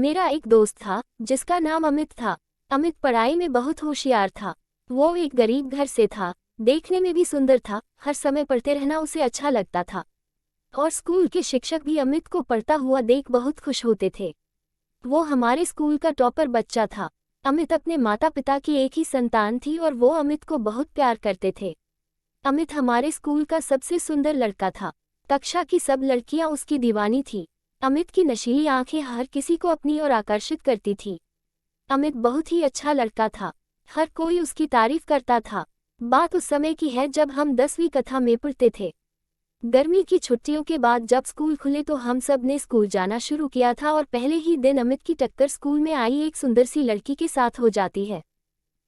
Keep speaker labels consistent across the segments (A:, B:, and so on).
A: मेरा एक दोस्त था जिसका नाम अमित था। अमित पढ़ाई में बहुत होशियार था। वो एक गरीब घर से था, देखने में भी सुंदर था। हर समय पढ़ते रहना उसे अच्छा लगता था और स्कूल के शिक्षक भी अमित को पढ़ता हुआ देख बहुत खुश होते थे। वो हमारे स्कूल का टॉपर बच्चा था। अमित अपने माता पिता की एक ही संतान थी और वो अमित को बहुत प्यार करते थे। अमित हमारे स्कूल का सबसे सुंदर लड़का था। कक्षा की सब लड़कियां उसकी दीवानी थी। अमित की नशीली आंखें हर किसी को अपनी ओर आकर्षित करती थी। अमित बहुत ही अच्छा लड़का था। हर कोई उसकी तारीफ करता था। बात उस समय की है जब हम 10वीं कक्षा में पढ़ते थे। गर्मी की छुट्टियों के बाद जब स्कूल खुले तो हम सब ने स्कूल जाना शुरू किया था और पहले ही दिन अमित की टक्कर स्कूल में आई एक सुंदर सी लड़की के साथ हो जाती है।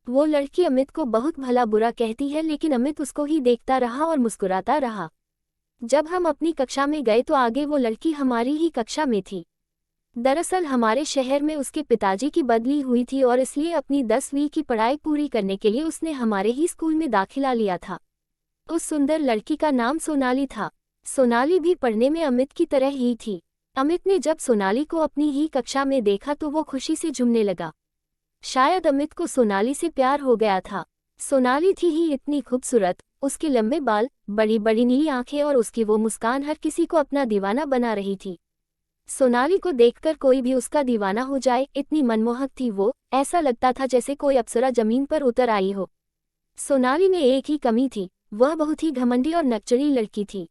A: वो लड़की अमित को बहुत भला बुरा कहती है, लेकिन अमित उसको ही देखता रहा और मुस्कुराता रहा। जब हम अपनी कक्षा में गए तो आगे वो लड़की हमारी ही कक्षा में थी। दरअसल हमारे शहर में उसके पिताजी की बदली हुई थी और इसलिए अपनी 10वीं की पढ़ाई पूरी करने के लिए उसने हमारे ही स्कूल में दाखिला लिया था। उस सुंदर लड़की का नाम सोनाली था। सोनाली भी पढ़ने में अमित की तरह ही थी। अमित ने जब सोनाली को अपनी ही कक्षा में देखा तो वो खुशी से झूमने लगा। शायद अमित को सोनाली से प्यार हो गया था। सोनाली थी ही इतनी खूबसूरत, उसके लंबे बाल, बड़ी बड़ी नीली आंखें और उसकी वो मुस्कान हर किसी को अपना दीवाना बना रही थी। सोनाली को देखकर कोई भी उसका दीवाना हो जाए, इतनी मनमोहक थी वो। ऐसा लगता था जैसे कोई अप्सरा जमीन पर उतर आई हो। सोनाली में एक ही कमी थी, वह बहुत ही घमंडी और नकचड़ी लड़की थी।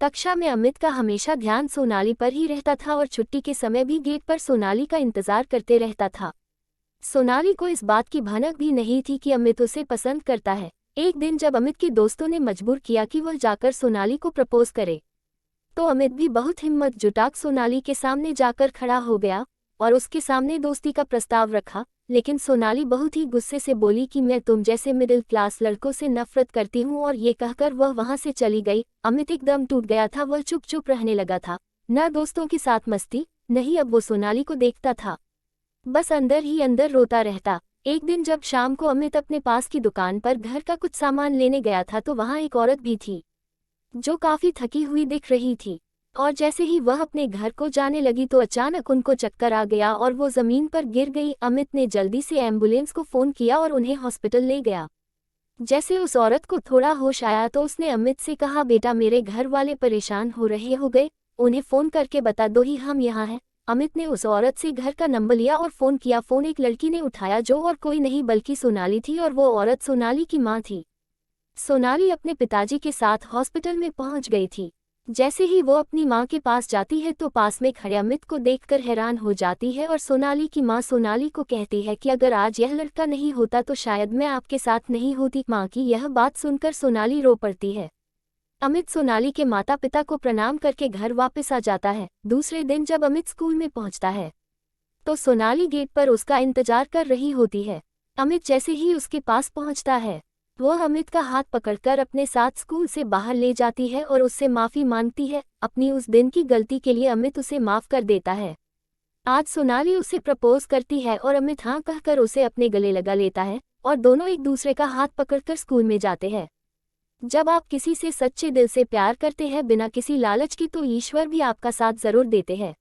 A: कक्षा में अमित का हमेशा ध्यान सोनाली पर ही रहता था और छुट्टी के समय भी गेट पर सोनाली का इंतजार करते रहता था। सोनाली को इस बात की भनक भी नहीं थी कि अमित उसे पसंद करता है। एक दिन जब अमित के दोस्तों ने मजबूर किया कि वह जाकर सोनाली को प्रपोज करे, तो अमित भी बहुत हिम्मत जुटाकर सोनाली के सामने जाकर खड़ा हो गया और उसके सामने दोस्ती का प्रस्ताव रखा। लेकिन सोनाली बहुत ही गुस्से से बोली कि मैं तुम जैसे मिडिल क्लास लड़कों से नफरत करती हूँ, और ये कहकर वह वहां से चली गई। अमित एकदम टूट गया था। वह चुप चुप रहने लगा था, न दोस्तों के साथ मस्ती, नहीं अब वो सोनाली को देखता था, बस अंदर ही अंदर रोता रहता। एक दिन जब शाम को अमित अपने पास की दुकान पर घर का कुछ सामान लेने गया था तो वहां एक औरत भी थी जो काफी थकी हुई दिख रही थी। और जैसे ही वह अपने घर को जाने लगी तो अचानक उनको चक्कर आ गया और वो जमीन पर गिर गई। अमित ने जल्दी से एम्बुलेंस को फोन किया और उन्हें हॉस्पिटल ले गया। जैसे उस औरत को थोड़ा होश आया तो उसने अमित से कहा, बेटा मेरे घर वाले परेशान हो रहे हो गए, उन्हें फोन करके बता दो ही हम यहाँ हैं। अमित ने उस औरत से घर का नंबर लिया और फोन किया। फोन एक लड़की ने उठाया जो और कोई नहीं बल्कि सोनाली थी, और वो औरत सोनाली की माँ थी। सोनाली अपने पिताजी के साथ हॉस्पिटल में पहुंच गई थी। जैसे ही वो अपनी मां के पास जाती है तो पास में खड़े अमित को देखकर हैरान हो जाती है और सोनाली की मां सोनाली को कहती है कि अगर आज यह लड़का नहीं होता तो शायद मैं आपके साथ नहीं होती। मां की यह बात सुनकर सोनाली रो पड़ती है। अमित सोनाली के माता पिता को प्रणाम करके घर वापस आ जाता है। दूसरे दिन जब अमित स्कूल में पहुंचता है तो सोनाली गेट पर उसका इंतजार कर रही होती है। अमित जैसे ही उसके पास पहुंचता है वह अमित का हाथ पकड़कर अपने साथ स्कूल से बाहर ले जाती है और उससे माफी मांगती है। अपनी उस दिन की गलती के लिए अमित उसे माफ कर देता है। आज सोनाली उसे प्रपोज करती है और अमित हाँ कहकर उसे अपने गले लगा लेता है और दोनों एक दूसरे का हाथ पकड़कर स्कूल में जाते हैं। जब आप किसी से सच्चे दिल से प्यार करते हैं बिना किसी लालच के तो ईश्वर भी आपका साथ जरूर देते हैं।